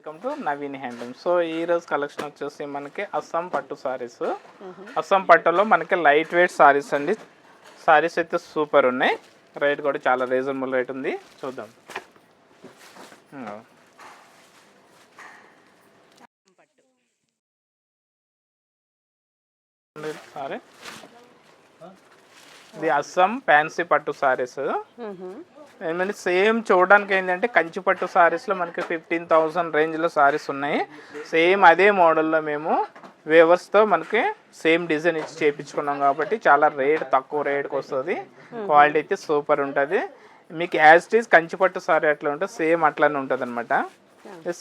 Welcome to Naveen handloom. So ఈ రోజు collection వచ్చేసి మనకి అస్సాం పట్టు సారీస్. అస్సాం పట్టులో మనకి లైట్ వెయిట్ సారీస్ అండి. సారీస్ అయితే సూపర్ ఉన్నాయి. రేట్ కూడా చాలా రీజనబుల్ రేట్ ఉంది. చూద్దాం. సారీ ఇది అస్సాం ఫ్యాన్సీ పట్టు సారీస్. ఏమంటే సేమ్ చూడడానికి ఏంటంటే కంచి పట్టు సారీస్లో మనకి 15,000 రేంజ్లో సారీస్ ఉన్నాయి. సేమ్ అదే మోడల్లో మేము వేవర్స్తో మనకి సేమ్ డిజైన్ ఇచ్చి చేయించుకున్నాం కాబట్టి చాలా రేట్ తక్కువ రేట్కి వస్తుంది. క్వాలిటీ అయితే సూపర్ ఉంటుంది. మీకు యాజ్ ఇట్ ఈజ్ కంచి పట్టు సారీ అట్లా ఉంటుంది, సేమ్ అట్లానే ఉంటుంది అనమాట.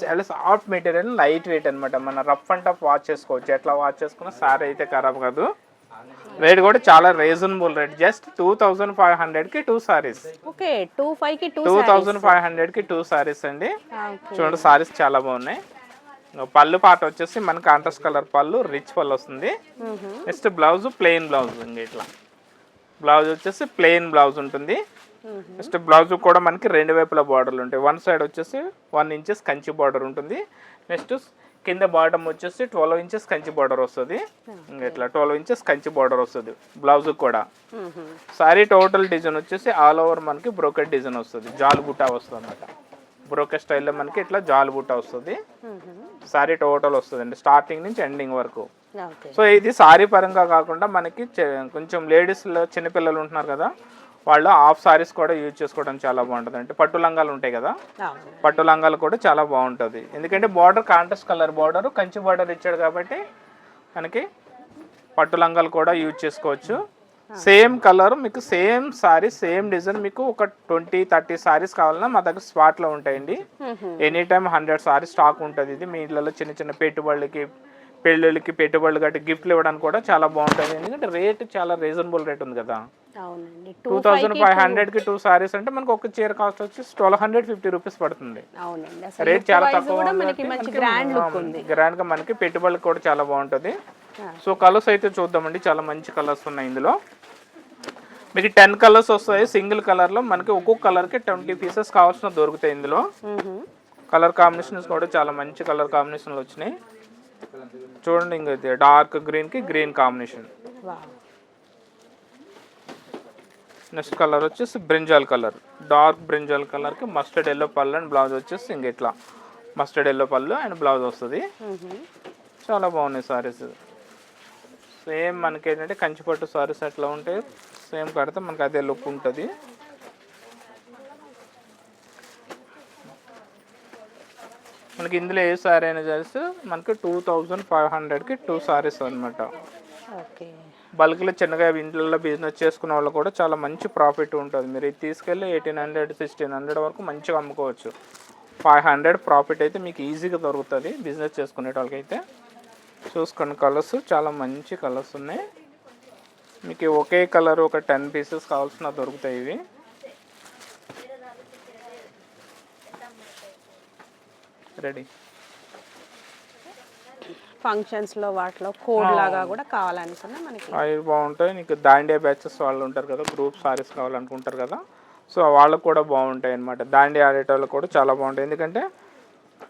చాలా సాఫ్ట్ మెటీరియల్, లైట్ వెయిట్ అనమాట. మన రఫ్ అండ్ టఫ్ వాష్ చేసుకోవచ్చు. ఎట్లా వాష్ చేసుకున్నా సారీ అయితే ఖరాబ్ కాదు. రేట్ కూడా చాలా రీజనబుల్ రేట్. జస్ట్ 2,500కి 2 సారీస్. 2,500కి 2 సారీస్ అండి. చూడండి సారీస్ చాలా బాగున్నాయి. పళ్ళు పాట వచ్చేసి మనకి కాంట్రాస్ట్ కలర్ పళ్ళు, రిచ్ పళ్ళు వస్తుంది. నెక్స్ట్ బ్లౌజ్ ప్లెయిన్ బ్లౌజ్ ఉంది. ఇట్లా బ్లౌజ్ వచ్చేసి ప్లెయిన్ బ్లౌజ్ ఉంటుంది. నెక్స్ట్ బ్లౌజ్ కూడా మనకి 2 వైపుల బార్డర్లు ఉంటాయి. వన్ సైడ్ వచ్చేసి 1 ఇంచెస్ కంచి బార్డర్ ఉంటుంది. నెక్స్ట్ కింద బాటమ్ వచ్చేసి 12 ఇంచెస్ కంచి బార్డర్ వస్తుంది. ఇట్లా 12 ఇంచెస్ కంచి బార్డర్ వస్తుంది బ్లౌజ్ కూడా. సారీ టోటల్ డిజైన్ వచ్చేసి ఆల్ ఓవర్ మనకి బ్రోకెట్ డిజైన్ వస్తుంది. జాల్ బుట్టా వస్తుంది అనమాట. బ్రోకెట్ స్టైల్లో మనకి ఇట్లా జాల్ బుట్టా వస్తుంది. సారీ టోటల్ వస్తుంది అండి, స్టార్టింగ్ నుంచి ఎండింగ్ వరకు. సో ఇది సారీ పరంగా కాకుండా మనకి కొంచెం లేడీస్లో చిన్నపిల్లలు ఉంటున్నారు కదా, వాళ్ళు హాఫ్ సారీస్ కూడా యూజ్ చేసుకోవడం చాలా బాగుంటుంది. అంటే పట్టు లంగాలు ఉంటాయి కదా, పట్టు లంగాలు కూడా చాలా బాగుంటుంది. ఎందుకంటే border contrast colour border, Kanchi border ఇచ్చాడు కాబట్టి మనకి పట్టు లంగాలు కూడా యూజ్ చేసుకోవచ్చు. సేమ్ కలర్ మీకు సేమ్ సారీ సేమ్ డిజైన్ మీకు ఒక 20-30 సారీస్ కావాలన్నా మా దగ్గర స్పాట్లో ఉంటాయండి. ఎనీ టైమ్ 100 సారీస్ స్టాక్ ఉంటుంది. ఇది మీ ఇళ్ళలో చిన్న చిన్న పెట్టుబడులకి, పెళ్ళిళ్ళకి పెట్టుబడులు గట్టి గిఫ్ట్లు ఇవ్వడానికి కూడా చాలా బాగుంటుంది. ఎందుకంటే రేట్ చాలా రీజనబుల్ రేట్ ఉంది కదా. 2,500కి 2 సారీస్ అంటే మనకు ఒక చీర కాస్ట్ వచ్చి 1,250 రూపీస్ పడుతుంది. రేట్ చాలా తక్కువ, గ్రాండ్ గా మనకి పెట్టుబడులకు కూడా చాలా బాగుంటుంది. సో కలర్స్ అయితే చూద్దామండి. చాలా మంచి కలర్స్ ఉన్నాయి ఇందులో. మీకు 10 కలర్స్ వస్తాయి. సింగిల్ కలర్ లో మనకి ఒక్కొక్క కలర్ కి 20 పీసెస్ కావాల్సిన దొరుకుతాయి ఇందులో. కలర్ కాంబినేషన్స్ కూడా చాలా మంచి కలర్ కాంబినేషన్లు వచ్చినాయి. చూడండి, ఇంకా డార్క్ గ్రీన్ కి గ్రీన్ కాంబినేషన్. నెక్స్ట్ కలర్ వచ్చేసి brinjal colour, dark brinjal colour కి మస్టర్డ్ ఎల్లో పళ్ళు అండ్ బ్లౌజ్ వచ్చేసి ఇంక ఇట్లా మస్టర్డ్ ఎల్లో పళ్ళు అండ్ బ్లౌజ్ వస్తుంది. చాలా బాగున్నాయి సారీస్. సేమ్ మనకి ఏంటంటే కంచిపట్టు సారీస్ ఎట్లా ఉంటాయి సేమ్ కడితే మనకి అదే లుక్ ఉంటుంది. మనకి ఇందులో ఏ సారీ అయినా చేస్తే మనకి 2,500కి 2 సారీస్ అనమాట. బల్క్లో చిన్నగా ఇంట్లో బిజినెస్ చేసుకునే వాళ్ళు కూడా చాలా మంచి ప్రాఫిట్ ఉంటుంది. మీరు ఇది తీసుకెళ్ళి 1,800, 1,600 వరకు మంచిగా అమ్ముకోవచ్చు. 500 ప్రాఫిట్ అయితే మీకు ఈజీగా దొరుకుతుంది బిజినెస్ చేసుకునే వాళ్ళకైతే. చూసుకోండి, కలర్స్ చాలా మంచి కలర్స్ ఉన్నాయి. మీకు ఒకే కలర్ ఒక 10 పీసెస్ కావాల్సిన దొరుకుతాయి ఇవి. రెడీ ఫంక్షన్స్ లో వాటిలో కోడ్ లాగా కూడా కావాలనుకున్నా మనకి అవి బాగుంటాయి. నీకు దాండియా బ్యాచెస్ వాళ్ళు ఉంటారు కదా, గ్రూప్ సారీస్ కావాలనుకుంటారు కదా, సో వాళ్ళకు కూడా బాగుంటాయి అనమాట. దాండియా ఆడేటోళ్ళకి కూడా చాలా బాగుంటాయి. ఎందుకంటే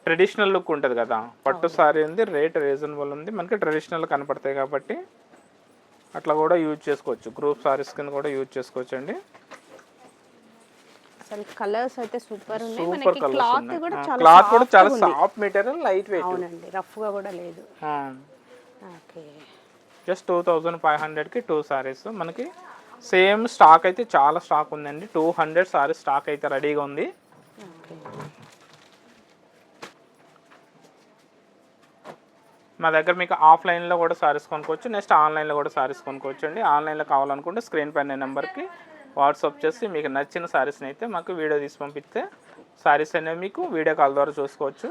ట్రెడిషనల్ లుక్ ఉంటుంది కదా. పట్టు సారీ ఉంది, రేట్ రీజనబుల్ ఉంది, మనకి ట్రెడిషనల్ కనపడతాయి కాబట్టి అట్లా కూడా యూజ్ చేసుకోవచ్చు. గ్రూప్ సారీస్ కింద కూడా యూజ్ చేసుకోవచ్చు అండి. కలర్స్ అయితే సూపర్ ఉన్నాయి. సూపర్ మనకి క్లాత్ కూడా చాలా క్లాత్ కూడా చాలా సాఫ్ట్ మెటీరియల్, లైట్ వెయిట్. అవునండి, రఫ్ గా కూడా లేదు. ఓకే, జస్ట్ 2,500కి 2 సారీస్. మనకి సేమ్ స్టాక్ అయితే చాలా స్టాక్ ఉందండి. 200 సారీస్ స్టాక్ అయితే రెడీగా ఉంది. మా దగ్గర మీకు ఆఫ్లైన్లో కూడా సారీస్ కొనుక్కోవచ్చు, నెక్స్ట్ ఆన్లైన్లో కూడా సారీస్ కొనుక్కోవచ్చు అండి. ఆన్లైన్లో కావాలనుకుంటే స్క్రీన్ పైన నెంబర్కి వాట్సాప్ చేసి మీకు నచ్చిన సారీస్ని అయితే మాకు వీడియో తీసి పంపిస్తే సారీస్ అనేవి మీకు వీడియో కాల్ ద్వారా చూసుకోవచ్చు.